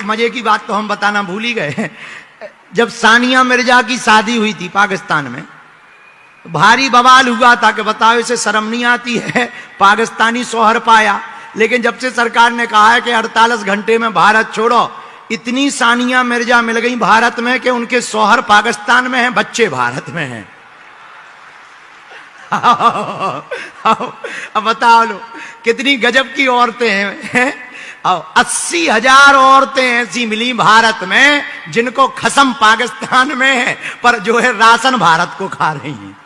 मजे की बात तो हम बताना भूल ही गए। जब सानिया मिर्जा की शादी हुई थी पाकिस्तान में, भारी बवाल हुआ था कि बताओ इसे शर्म नहीं आती है, पाकिस्तानी शौहर पाया। लेकिन जब से सरकार ने कहा है कि 48 घंटे में भारत छोड़ो, इतनी सानिया मिर्जा मिल गई भारत में कि उनके शौहर पाकिस्तान में हैं, बच्चे भारत में हैं। अब बताओ लो कितनी गजब की औरतें हैं। 80,000 औरतें ऐसी मिली भारत में जिनको खसम पाकिस्तान में है, पर जो है राशन भारत को खा रही हैं।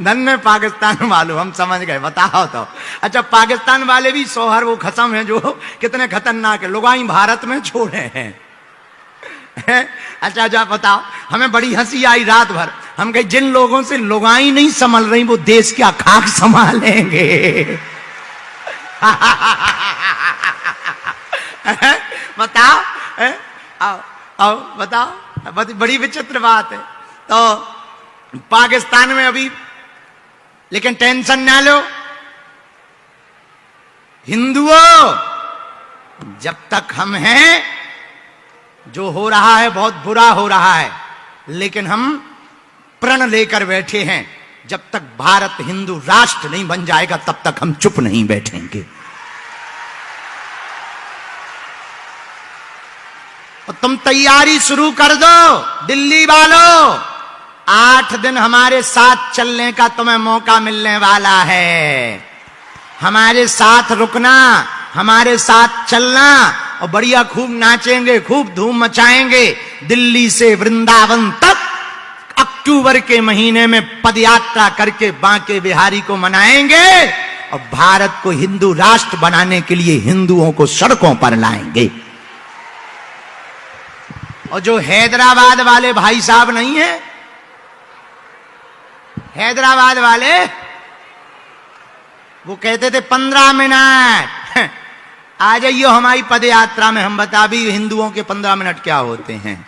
धन्य पाकिस्तान वालों, हम समझ गए। बताओ तो अच्छा, पाकिस्तान वाले भी शौहर वो खसम है जो कितने खतरनाक है, लुगाई भारत में छोड़े हैं। अच्छा अच्छा बताओ, हमें बड़ी हंसी आई रात भर। हम कहे जिन लोगों से लुगाई नहीं संभल रही वो देश क्या खाक संभालेंगे। बताओ आओ बताओ, बड़ी विचित्र बात है। तो पाकिस्तान में अभी, लेकिन टेंशन ना लो हिंदुओं, जब तक हम हैं जो हो रहा है बहुत बुरा हो रहा है, लेकिन हम प्रण लेकर बैठे हैं जब तक भारत हिंदू राष्ट्र नहीं बन जाएगा तब तक हम चुप नहीं बैठेंगे। और तुम तैयारी शुरू कर दो दिल्ली वालों, 8 दिन हमारे साथ चलने का तुम्हें मौका मिलने वाला है। हमारे साथ रुकना, हमारे साथ चलना, और बढ़िया खूब नाचेंगे, खूब धूम मचाएंगे। दिल्ली से वृंदावन तक अक्टूबर के महीने में पदयात्रा करके बांके बिहारी को मनाएंगे, और भारत को हिंदू राष्ट्र बनाने के लिए हिंदुओं को सड़कों पर लाएंगे। और जो हैदराबाद वाले भाई साहब नहीं है, हैदराबाद वाले, वो कहते थे 15 मिनट आ जाइए हमारी पदयात्रा में, हम बता भी हिंदुओं के 15 मिनट क्या होते हैं।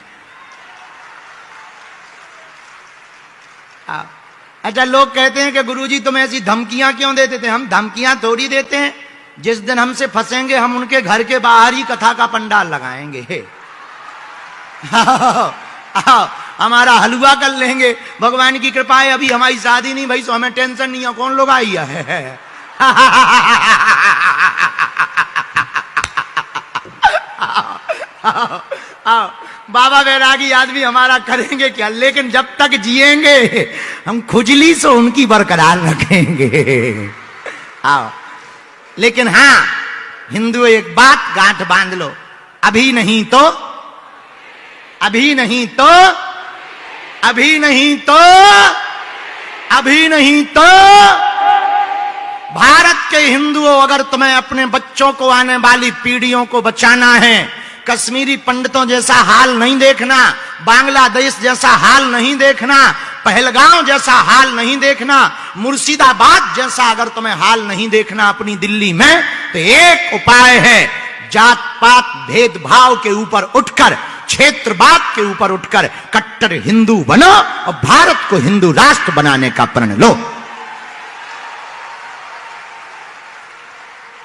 अच्छा, लोग कहते हैं कि गुरुजी तुम ऐसी धमकियां क्यों देते थे? हम धमकियां थोड़ी देते हैं, जिस दिन हमसे फंसेंगे हम उनके घर के बाहर ही कथा का पंडाल लगाएंगे। हमारा हलवा कर लेंगे, भगवान की कृपा है अभी हमारी शादी नहीं भाई, तो हमें टेंशन नहीं है, कौन लोग आई है। बाबा बैरागी आदमी हमारा करेंगे क्या, लेकिन जब तक जिएंगे हम खुजली से उनकी बरकरार रखेंगे। आओ, लेकिन हां हिंदू एक बात गांठ बांध लो, अभी नहीं तो अभी नहीं तो अभी नहीं तो अभी नहीं तो भारत के हिंदुओं, अगर तुम्हें अपने बच्चों को, आने वाली पीढ़ियों को बचाना है, कश्मीरी पंडितों जैसा हाल नहीं देखना, बांग्लादेश जैसा हाल नहीं देखना, पहलगांव जैसा हाल नहीं देखना, मुर्शिदाबाद जैसा अगर तुम्हें हाल नहीं देखना अपनी दिल्ली में, तो एक उपाय है, जात पात भेदभाव के ऊपर उठकर, क्षेत्रवाद के ऊपर उठकर कट्टर हिंदू बनो और भारत को हिंदू राष्ट्र बनाने का प्रण लो।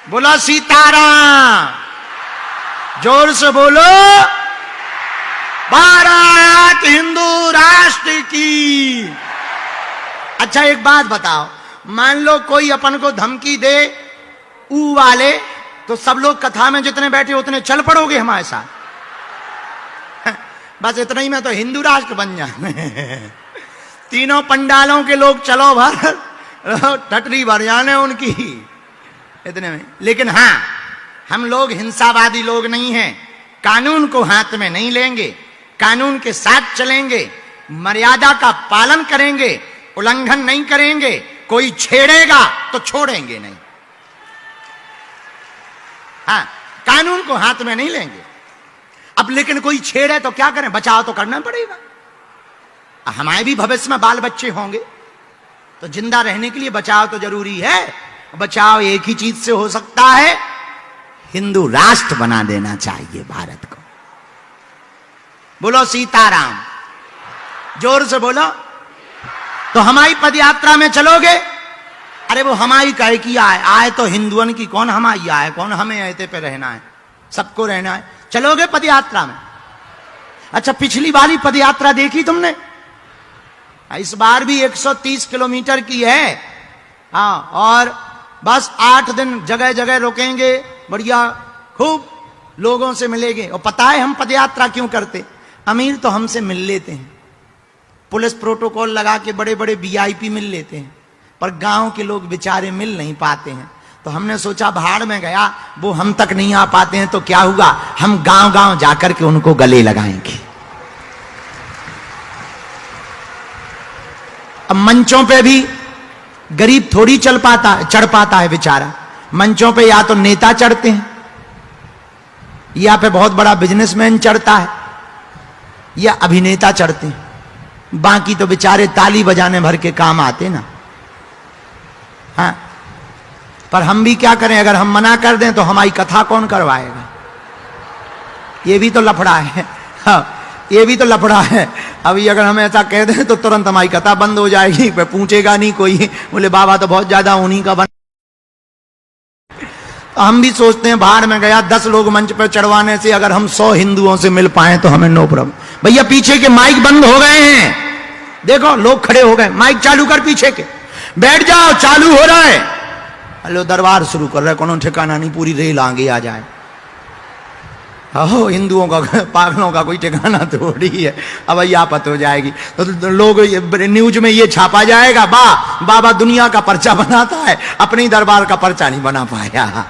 बोलो सीताराम, जोर से बोलो, भारत हिंदू राष्ट्र की। अच्छा एक बात बताओ, मान लो कोई अपन को धमकी दे ऊ वाले, तो सब लोग कथा में जितने बैठे उतने चल पड़ोगे हमारे साथ? बस इतना ही में तो हिंदू राष्ट्र बन जाए। तीनों पंडालों के लोग चलो भर, टटरी भर जाने उनकी इतने में। लेकिन हां, हम लोग हिंसावादी लोग नहीं हैं, कानून को हाथ में नहीं लेंगे, कानून के साथ चलेंगे, मर्यादा का पालन करेंगे, उल्लंघन नहीं करेंगे। कोई छेड़ेगा तो छोड़ेंगे नहीं। हाँ, कानून को हाथ में नहीं लेंगे। अब लेकिन कोई छेड़े तो क्या करें, बचाव तो करना पड़ेगा। हमारे भी भविष्य में बाल बच्चे होंगे, तो जिंदा रहने के लिए बचाव तो जरूरी है। बचाव एक ही चीज से हो सकता है, हिंदू राष्ट्र बना देना चाहिए भारत को। बोलो सीताराम, जोर से बोलो। तो हमारी पदयात्रा में चलोगे? अरे वो हमारी कहे की आए, आए तो हिंदुओं की, कौन हमारी आए, कौन हमें ऐसे पे रहना है। सबको रहना है। चलोगे पदयात्रा में? अच्छा, पिछली वाली पदयात्रा देखी तुमने? इस बार भी 130 किलोमीटर की है। हाँ, और बस 8 दिन जगह जगह रुकेंगे, बढ़िया खूब लोगों से मिलेंगे। और पता है हम पदयात्रा क्यों करते? अमीर तो हमसे मिल लेते हैं, पुलिस प्रोटोकॉल लगा के बड़े बड़े वीआईपी मिल लेते हैं, पर गांव के लोग बेचारे मिल नहीं पाते हैं। तो हमने सोचा भाड़ में गया, वो हम तक नहीं आ पाते हैं तो क्या हुआ, हम गांव गांव जाकर के उनको गले लगाएंगे। अब मंचों पे भी गरीब थोड़ी चढ़ पाता है बेचारा। मंचों पे या तो नेता चढ़ते हैं, या पे बहुत बड़ा बिजनेसमैन चढ़ता है, या अभिनेता चढ़ते हैं। बाकी तो बेचारे ताली बजाने भर के काम आते ना। हाँ, पर हम भी क्या करें, अगर हम मना कर दें तो हमारी कथा कौन करवाएगा? ये भी तो लफड़ा है। हाँ, ये भी तो लफड़ा है। अभी अगर हम ऐसा कह दें तो तुरंत हमारी कथा बंद हो जाएगी, पे पूछेगा नहीं कोई, बोले बाबा तो बहुत ज्यादा उन्हीं का बन। तो हम भी सोचते हैं भाड़ में गया, 10 लोग मंच पर चढ़वाने से अगर हम 100 हिंदुओं से मिल पाए तो हमें नो प्रॉब्लम। भैया पीछे के माइक बंद हो गए हैं, देखो लोग खड़े हो गए, माइक चालू कर पीछे के, बैठ जाओ, चालू हो रहा है। हेलो, दरबार शुरू कर रहे, कोनो ठिकाना नहीं, पूरी रेल आगे आ जाए। हो, हिंदुओं का पागलों का कोई ठिकाना थोड़ी है। अब ये आपत हो जाएगी तो लोग न्यूज में ये छापा जाएगा, बाबा दुनिया का पर्चा बनाता है, अपने दरबार का पर्चा नहीं बना पाया।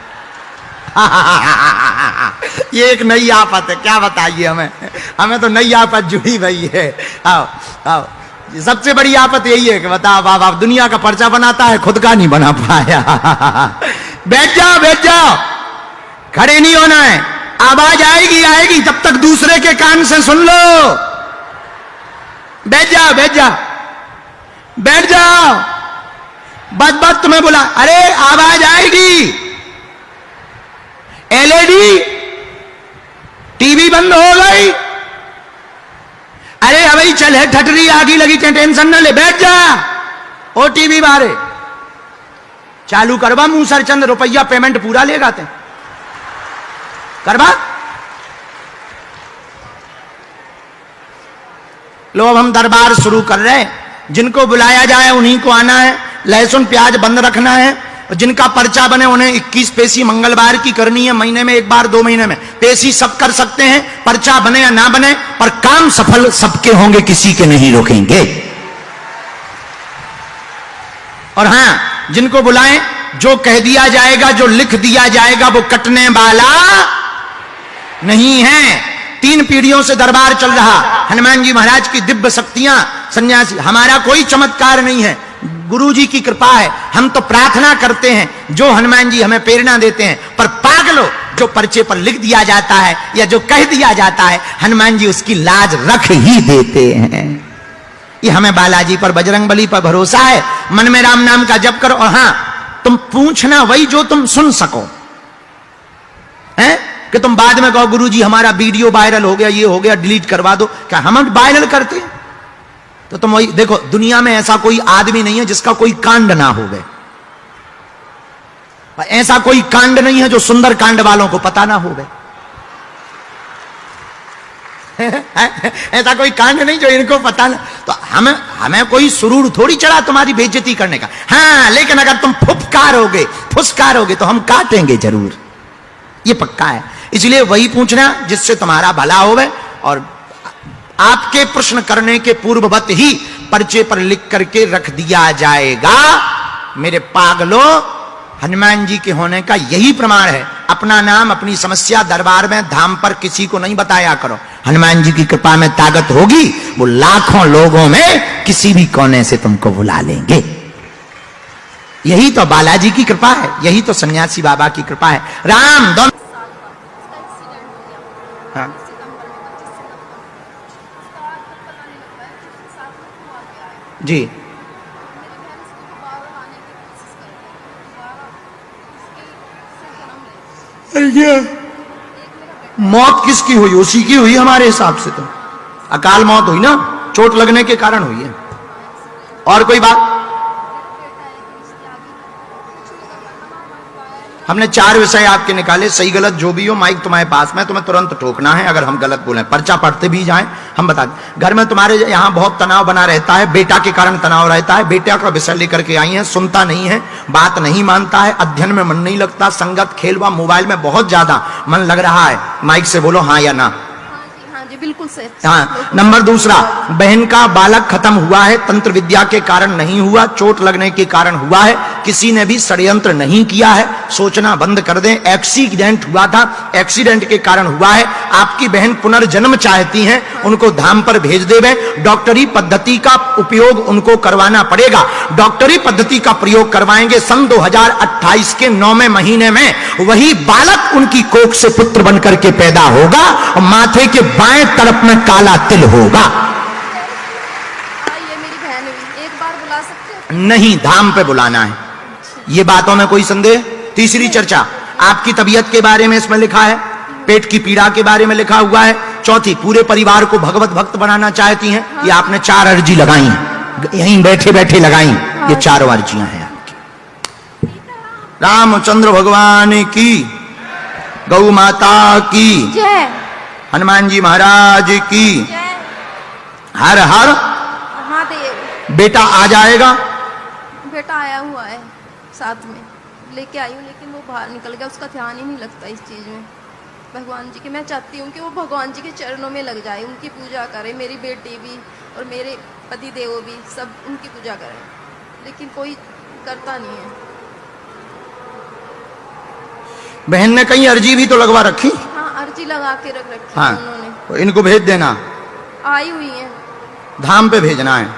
ये एक नई आफत है, क्या बताइए हमें तो नई आफत जुड़ी हुई है। आओ आओ, सबसे बड़ी आफत यही है कि बताओ, बाबा दुनिया का पर्चा बनाता है, खुद का नहीं बना पाया। बैठ जाओ, खड़े नहीं होना है, आवाज आएगी, तब तक दूसरे के कान से सुन लो। बैठ जाओ, बस तुम्हें बोला, अरे आवाज आएगी, एलईडी टीवी बंद हो गई, अरे अभी चल है ठटरी आगी लगी, टेंशन न ले, बैठ जा। ओ टीवी बारे चालू करवा, मूसर चंद रुपया पेमेंट पूरा लेगा ते करवा। लो, अब हम दरबार शुरू कर रहे हैं, जिनको बुलाया जाए उन्हीं को आना है, लहसुन प्याज बंद रखना है, और जिनका पर्चा बने उन्हें 21 पेशी मंगलवार की करनी है, महीने में एक बार, 2 महीने में। पेशी सब कर सकते हैं, पर्चा बने या ना बने, पर काम सफल सबके होंगे, किसी के नहीं रोकेंगे। और हां, जिनको बुलाएं, जो कह दिया जाएगा, जो लिख दिया जाएगा, वो कटने वाला नहीं है। 3 पीढ़ियों से दरबार चल रहा, हनुमान जी महाराज की दिव्य शक्तियां, सन्यासी, हमारा कोई चमत्कार नहीं है, गुरु जी की कृपा है। हम तो प्रार्थना करते हैं, जो हनुमान जी हमें प्रेरणा देते हैं। पर पागलो, जो पर्चे पर लिख दिया जाता है या जो कह दिया जाता है, हनुमान जी उसकी लाज रख ही देते हैं। ये हमें बालाजी पर, बजरंगबली पर भरोसा है। मन में राम नाम का जप करो, और हां, तुम पूछना वही जो तुम सुन सको, हैं कि तुम बाद में कहो गुरु जी हमारा वीडियो वायरल हो गया, ये हो गया, डिलीट करवा दो। क्या हम वायरल करते हैं? तो तुम वही देखो, दुनिया में ऐसा कोई आदमी नहीं है जिसका कोई कांड ना हो गए, ऐसा कोई कांड नहीं है जो सुंदर कांड वालों को पता ना हो गए। ऐसा कोई कांड नहीं जो इनको पता ना। तो हमें कोई सुरूर थोड़ी चढ़ा तुम्हारी बेइज्जती करने का। हाँ, लेकिन अगर तुम फुसकारोगे तो हम काटेंगे जरूर, ये पक्का है। इसलिए वही पूछना जिससे तुम्हारा भला होवे, और आपके प्रश्न करने के पूर्ववत ही पर्चे पर लिख करके रख दिया जाएगा। मेरे पागलों, हनुमान जी के होने का यही प्रमाण है। अपना नाम, अपनी समस्या दरबार में, धाम पर किसी को नहीं बताया करो। हनुमान जी की कृपा में ताकत होगी, वो लाखों लोगों में किसी भी कोने से तुमको बुला लेंगे। यही तो बालाजी की कृपा है, यही तो सन्यासी बाबा की कृपा है। राम दोनों हाँ। जी, मौत किसकी हुई? उसी की हुई हमारे हिसाब से। तो अकाल मौत हुई ना, चोट लगने के कारण हुई है। और कोई बात? हमने 4 विषय आपके निकाले, सही गलत जो भी हो, माइक तुम्हारे पास में, तुम्हें तुरंत टोकना है अगर हम गलत बोले। पर्चा पढ़ते भी जाएं, हम बता दें। घर में तुम्हारे यहाँ बहुत तनाव बना रहता है, बेटा के कारण तनाव रहता है, बेटा का विषय लेकर के आई है, सुनता नहीं है, बात नहीं मानता है, अध्ययन में मन नहीं लगता, संगत खेल व मोबाइल में बहुत ज्यादा मन लग रहा है। माइक से बोलो हाँ या ना। जी बिल्कुल सही। हाँ। नंबर दूसरा, बहन का बालक खत्म हुआ है, तंत्र विद्या के कारण नहीं हुआ, चोट लगने के कारण हुआ है, किसी ने भी षड्यंत्र नहीं किया है, सोचना बंद कर दें। एक्सीडेंट हुआ था, एक्सीडेंट के कारण हुआ है। आपकी बहन पुनर्जन्म चाहती हैं, उनको धाम पर भेज देवे। डॉक्टरी पद्धति का उपयोग उनको करवाना पड़ेगा। डॉक्टरी पद्धति का प्रयोग करवाएंगे, सन 2028 के 9वें महीने में वही बालक उनकी कोख से पुत्र बनकर के पैदा होगा और माथे के बाएं तरफ में काला तिल होगा। ये मेरी बहन भी, एक बार बुला सकते हो? नहीं, धाम पे बुलाना है। ये बातों में कोई संदेह? तीसरी चर्चा, आपकी तबीयत के बारे में इसमें लिखा है, पेट की पीड़ा के बारे में लिखा हुआ है। चौथी, पूरे परिवार को भगवत भक्त बनाना चाहती हैं। ये आपने 4 अर्जी लगाई हैं, यहीं बैठे बैठे लगाई। ये 4 अर्जियां हैं आपकी। रामचंद्र भगवान की, गौ माता की जय, हनुमान जी महाराज की, हर हर महादेव। बेटा आ जाएगा? बेटा आया हुआ है, साथ में लेके आई हूँ, लेकिन वो बाहर निकल गया, उसका ध्यान ही नहीं लगता इस चीज़ में। भगवान जी के, मैं चाहती हूँ कि वो भगवान जी के चरणों में लग जाए, उनकी पूजा करे, मेरी बेटी भी और मेरे पति देव भी, सब उनकी पूजा करें, लेकिन कोई करता नहीं है। बहन ने कहीं अर्जी भी तो लगवा रखी? हाँ, अर्जी लगा के रख रखी हाँ, है उन्होंने। तो इनको भेज देना, आई हुई है, धाम पे भेजना है।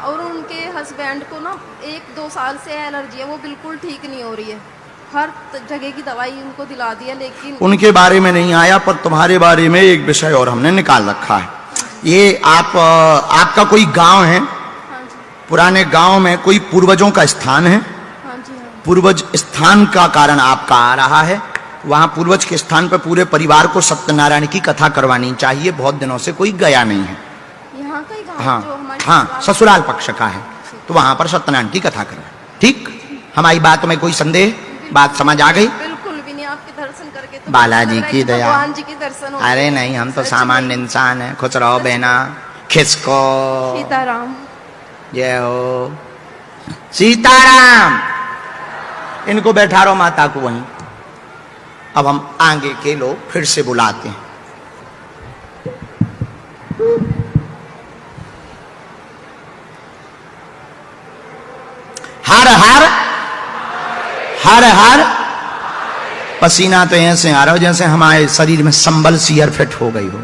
और उनके हस्बैंड को ना 1-2 साल से एलर्जी है, वो बिल्कुल ठीक नहीं हो रही है, हर जगह की दवाई उनको दिला दी है, लेकिन उनके बारे में नहीं आया, पर तुम्हारे बारे में एक विषय और हमने निकाल रखा है। ये आपका कोई गांव है? हाँ जी। पुराने गांव में कोई पूर्वजों का स्थान है? हाँ जी। हाँ। पूर्वज स्थान का कारण आपका आ रहा है, वहां पूर्वज के स्थान पर पूरे परिवार को सत्यनारायण की कथा करवानी चाहिए। बहुत दिनों से कोई गया नहीं है। यहाँ का ही गाँव हाँ जो हमारे हाँ, ससुराल पक्ष का है, तो वहां पर सत्यनारायण की कथा करवा। ठीक, हमारी बात में कोई संदेह? बात समझ आ गई? बिल्कुल भी नहीं, आपके दर्शन करके तो बालाजी की दया। भगवान जी की दर्शन हो। अरे नहीं, हम तो सामान्य इंसान हैं। खुश रहो बहना, खिसको। सीताराम। जय हो सीताराम। इनको बैठा रहो माता को वहीं। अब हम आगे के लोग फिर से बुलाते हैं। हर हर हर हर। पसीना तो ऐसे आ रहा हो जैसे हमारे शरीर में संबल सियर फिट हो गई हो।